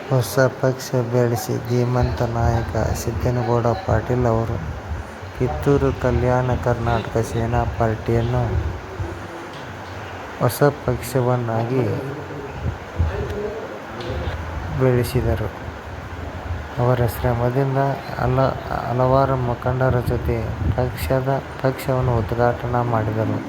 ಹೊಸ ಪಕ್ಷ ಬೆಳೆಸಿ ಧೀಮಂತ ನಾಯಕ ಸಿದ್ದನಗೌಡ ಪಾಟೀಲ್ ಅವರು ಕಿತ್ತೂರು ಕಲ್ಯಾಣ ಕರ್ನಾಟಕ ಸೇನಾ ಪಾರ್ಟಿಯನ್ನು ಹೊಸ ಪಕ್ಷವನ್ನಾಗಿ ಬೆಳೆಸಿದರು. ಅವರ ಶ್ರಮದಿಂದ ಹಲವಾರು ಮುಖಂಡರ ಜೊತೆ ಪಕ್ಷವನ್ನು ಉದ್ಘಾಟನೆ ಮಾಡಿದರು.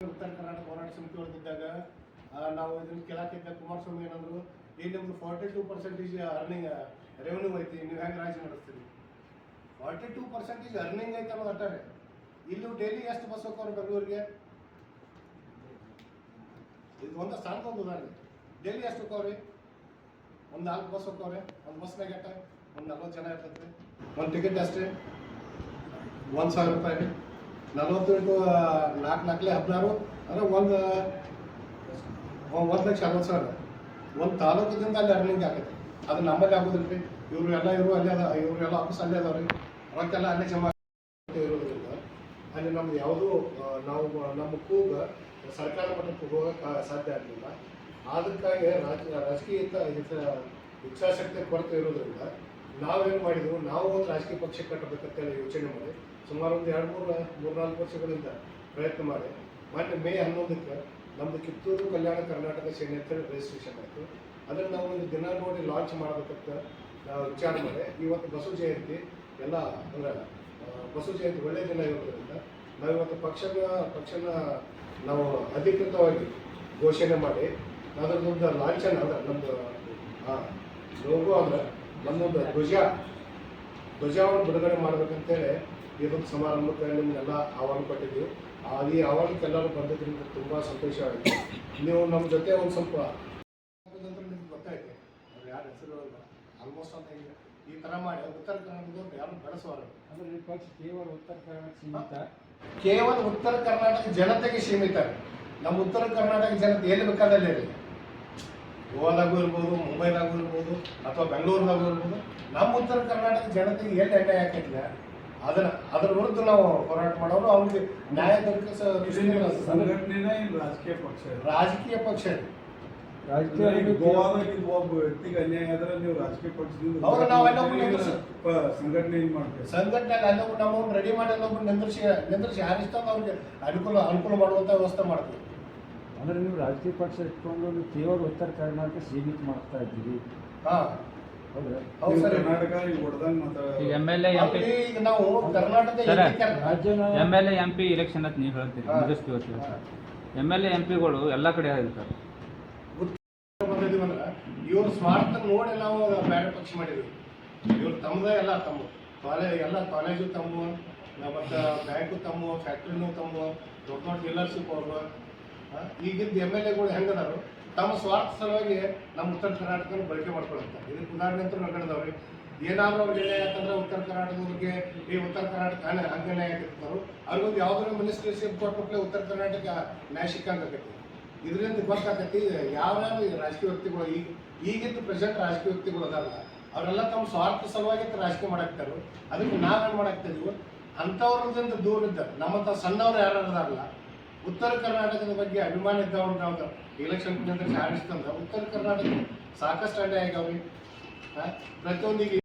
ಉತ್ತರ ಕರ್ನಾಟಕ ಹೋರಾಟ ಸಮಿತಿ ಹೊರದಿದ್ದಾಗ ನಾವು ಇದನ್ನು ಕೇಳಾಕಿದ್ದ ಕುಮಾರಸ್ವಾಮಿ ಏನಂದ್ರು, ಇಲ್ಲಿ ನಿಮ್ದು 42% ಅರ್ನಿಂಗ್ ರೆವೆನ್ಯೂ ಐತಿ, ನೀವು ಹೆಂಗೆ ರಾಜ್ಯ ನಡೆಸ್ತೀರಿ? 42% ಅರ್ನಿಂಗ್ ಐತೆ ಅನ್ನೋದು ಅಟ್ಟಾರೆ. ಇಲ್ಲಿ ಡೈಲಿ ಎಷ್ಟು ಬಸ್ ಹೋಗೋರು ಬೆಂಗಳೂರಿಗೆ? ಇದು ಒಂದು ಸ್ಥಾನಕ್ಕೆ ಒಂದು ಉದಾಹರಣೆ. ಡೈಲಿ ಎಷ್ಟು ಹೋಗೋರಿ? ಒಂದು 4 ಬಸ್ ಹೋಗೋರೆ. ಒಂದು ಬಸ್ನಾಗ ಎಟ್ಟ ಒಂದು 40 ಜನ ಇರ್ತದೆ. ಒಂದು ಟಿಕೆಟ್ ಅಷ್ಟೇ 1,000 ರೂಪಾಯಿ. 40 × 4 16 ಅಂದರೆ 1,60,000. ಒಂದು ತಾಲೂಕದಿಂದ ಅಲ್ಲಿ ಅರ್ನಿಂಗ್ ಆಗುತ್ತೆ. ಅದು ನಮ್ಮಲ್ಲಿ ಆಗೋದಿಲ್ಲ ರೀ. ಇವರು ಅಲ್ಲೇ ಇವರೆಲ್ಲ ಆಫೀಸ್ ಅಲ್ಲೇ ಅದಾವ್ರಿ. ಅವಕ್ಕೆಲ್ಲ ಅಲ್ಲೇ ಜಮಾ ಇರೋದ್ರಿಂದ ಅಲ್ಲಿ ನಮ್ದು ಯಾವುದೂ ನಾವು ನಮ್ಮ ಕೂಗ ಸರ್ಕಾರ ಮಟ್ಟಕ್ಕೆ ಹೋಗೋಕ್ಕೆ ಸಾಧ್ಯ ಆಗಲಿಲ್ಲ. ಅದಕ್ಕಾಗಿ ರಾಜಕೀಯ ಇಚ್ಛಾಶಕ್ತಿ ಕೊರತೆ ಇರೋದ್ರಿಂದ ನಾವೇನು ಮಾಡಿದ್ವು, ನಾವು ಒಂದು ರಾಜಕೀಯ ಪಕ್ಷ ಕಟ್ಟಬೇಕಂತೇಳಿ ಯೋಚನೆ ಮಾಡಿ ಸುಮಾರು ಒಂದು 2-3-4 ವರ್ಷಗಳಿಂದ ಪ್ರಯತ್ನ ಮಾಡಿ ಮೊನ್ನೆ ಮೇ 11ಕ್ಕೆ ನಮ್ಮದು ಕಿತ್ತೂರು ಕಲ್ಯಾಣ ಕರ್ನಾಟಕ ಸೇನೆ ಅಂತೇಳಿ ರಿಜಿಸ್ಟ್ರೇಷನ್ ಆಯಿತು. ಅದನ್ನು ನಾವು ಒಂದು ದಿನ ನೋಡಿ ಲಾಂಚ್ ಮಾಡಬೇಕಂತ ವಿಚಾರ ಮಾಡಿ ಇವತ್ತು ಬಸವ ಜಯಂತಿ ಎಲ್ಲ ಅಂದರೆ ಬಸವ ಜಯಂತಿ ಒಳ್ಳೆಯ ದಿನ ಇರೋದ್ರಿಂದ ನಾವು ಇವತ್ತು ಪಕ್ಷನ ನಾವು ಅಧಿಕೃತವಾಗಿ ಘೋಷಣೆ ಮಾಡಿ ಅದರದೊಂದು ಲಾಂಛನ ಅಂದ್ರೆ ನಮ್ಮದು ಲೋಗೋ ಅಂದ್ರೆ ನಮ್ಮೊಂದು ಧ್ವಜವನ್ನು ಬಿಡುಗಡೆ ಮಾಡಬೇಕಂತೇಳಿ ಇದೊಂದು ಸಮಾರಂಭಕ್ಕೆ ನಿಮಗೆಲ್ಲ ಆಹ್ವಾನ ಕೊಟ್ಟಿದ್ದೀವಿ. ಈ ಆಹ್ವಾನಕ್ಕೆ ಎಲ್ಲರೂ ಬಂದಿದ್ದರಿಂದ ತುಂಬ ಸಂತೋಷವಾಗಿದೆ. ನೀವು ನಮ್ಮ ಜೊತೆ ಒಂದು ಸ್ವಲ್ಪ ನಿಮ್ಗೆ ಗೊತ್ತಾಯ್ತು ಅವ್ರು ಯಾರು ಹೆಸರು ಆಲ್ಮೋಸ್ಟ್ ಅಂತ ಈ ಥರ ಮಾಡಿ ಉತ್ತರ ಕರ್ನಾಟಕದವ್ರು ಯಾರು ಬೆಳೆಸುವರು ಅಂದರೆ ಪಕ್ಷ ಕೇವಲ ಉತ್ತರ ಕರ್ನಾಟಕ ಸೀಮಿತ, ಕೇವಲ ಉತ್ತರ ಕರ್ನಾಟಕ ಜನತೆಗೆ ಸೀಮಿತ. ನಮ್ಮ ಉತ್ತರ ಕರ್ನಾಟಕ ಜನತೆ ಎಲ್ಲಿ ಬೇಕಾದಲ್ಲಿ ಇರಲಿ, ಗೋವಾದಾಗೂ ಇರ್ಬೋದು, ಮುಂಬೈದಾಗೂ ಇರ್ಬೋದು, ಅಥವಾ ಬೆಂಗಳೂರಿನಾಗೂ ಇರ್ಬೋದು, ನಮ್ಮ ಉತ್ತರ ಕರ್ನಾಟಕ ಜನತೆಗೆ ಎಲ್ಲಿ ಅನ್ಯಾಯ ಆಕೈತಿಲ್ಲ ಅದ್ರ ವಿರುದ್ಧ ನಾವು ಹೋರಾಟ ಮಾಡೋರು. ಅವ್ರಿಗೆ ನ್ಯಾಯ ದೊರಕಿಸ ಸಂಘಟನೆ ರಾಜಕೀಯ ಪಕ್ಷ ರಾಜಕೀಯ ಗೋವಾದಾಗ ಒಬ್ಬ ವ್ಯಕ್ತಿಗೆ ಅನ್ಯಾಯ ಆದ್ರೆ ನೀವು ರಾಜಕೀಯ ಪಕ್ಷದಿಂದ ಸಂಘಟನೆ ಏನ್ ಮಾಡ್ತೀವಿ? ಸಂಘಟನೆಗೆ ಅಲ್ಲೊಬ್ಬರು ನಮ್ಮವ್ರು ರೆಡಿ ಮಾಡಿ ಅಲ್ಲೊಬ್ಬರು ನಿಂದ್ರಿಸಿ ಹಾರಿಸ್ತಾಗ ಅವ್ರಿಗೆ ಅನುಕೂಲ ಮಾಡುವಂಥ ವ್ಯವಸ್ಥೆ ಮಾಡ್ತೀವಿ. ಅಂದ್ರೆ ನೀವು ರಾಜಕೀಯ ಪಕ್ಷ ಇಟ್ಕೊಂಡು ನೀವು ಕೇವಲ ಉತ್ತರ ಕರ್ನಾಟಕ ಸೀಮಿತ ಮಾಡ್ತಾ ಇದ್ದೀರಿ. ನಾವು ಕರ್ನಾಟಕ MLA MP ಇಲೆಕ್ಷನ್ ಅಂತ ನೀವು ಹೇಳ್ತೀರಿ, MLA MP ಗಳು ಎಲ್ಲ ಕಡೆ ಇರ್ತಾರೆ. ಇವ್ರು ಸ್ಮಾರ್ಟ್ ನೋಡಿ ನಾವು ಬೇರೆ ಪಕ್ಷ ಮಾಡಿದ್ವಿ. ಇವ್ರು ತಮ್ಮದೇ ಎಲ್ಲ ಕಾಲೇಜು ತಮ್ಮ, ಮತ್ತು ಬ್ಯಾಂಕು ತಮ್ಮ, ಫ್ಯಾಕ್ಟ್ರಿನೂ ತಮ್ಮ, ದೊಡ್ಡ ಡೀಲರ್ಶಿಪ್ ಅವರು. ಈಗಿದ್ದ MLAಗಳು ಹೆಂಗದಾರು ತಮ್ಮ ಸ್ವಾರ್ಥ ಸಲುವಾಗಿ ನಮ್ಮ ಉತ್ತರ ಕರ್ನಾಟಕನ ಬಳಕೆ ಮಾಡ್ಕೊಳ್ತಾರೆ. ಇದಕ್ಕೆ ಉದಾಹರಣೆ ಅಂತ ನಗರದವ್ರಿ ಏನಾದರೂ ಅವ್ರಿಗೆ ನ್ಯಾಯ ಯಾಕಂದ್ರೆ ಉತ್ತರ ಕರ್ನಾಟಕದವ್ರಿಗೆ ಈ ಉತ್ತರ ಕರ್ನಾಟಕ ಹಂಗೆ ನ್ಯಾಯ ಆಗಿರ್ತಾರೋ ಅವ್ರಿಗೊಂದು ಯಾವುದಾದ್ರು ಮಿನಿಸ್ಟ್ರಿಶಿಪ್ ಕೊಟ್ಟರೆ ಉತ್ತರ ಕರ್ನಾಟಕ ನ್ಯಾಯ ಸಿಕ್ಕಂಗಾಗೈತಿ. ಇದರಿಂದ ಗೊತ್ತಾಗೈತಿ ಯಾವ್ಯಾವ ರಾಜಕೀಯ ವ್ಯಕ್ತಿಗಳು ಈಗಿದ್ದು ಪ್ರೆಸೆಂಟ್ ರಾಜಕೀಯ ವ್ಯಕ್ತಿಗಳು ಅದಾರಲ್ಲ ಅವರೆಲ್ಲ ತಮ್ಮ ಸ್ವಾರ್ಥ ಸಲುವಾಗಿ ರಾಜಕೀಯ ಮಾಡಾಕ್ತಾರೋ. ಅದಕ್ಕೆ ನಾವೇನು ಮಾಡಾಕ್ತಿದ್ವಿ, ಅಂಥವ್ರದಿಂದ ದೂರ ಇದ್ದಾರೆ. ನಮ್ಮಂಥ ಸಣ್ಣವ್ರು ಯಾರು ಅದಾರಲ್ಲ ಉತ್ತರ ಕರ್ನಾಟಕದ ಬಗ್ಗೆ ಅಭಿಮಾನ ಇದ್ದವ್ರು ನಾವು ಎಲೆಕ್ಷನ್ ಹಾರಿಸ್ತಂದ್ರೆ ಉತ್ತರ ಕರ್ನಾಟಕ ಸಾಕಷ್ಟು ಅನ್ಯಾಯ ಆಗ್ಯಾವ್ರಿ. ಪ್ರತಿಯೊಂದಿಗೆ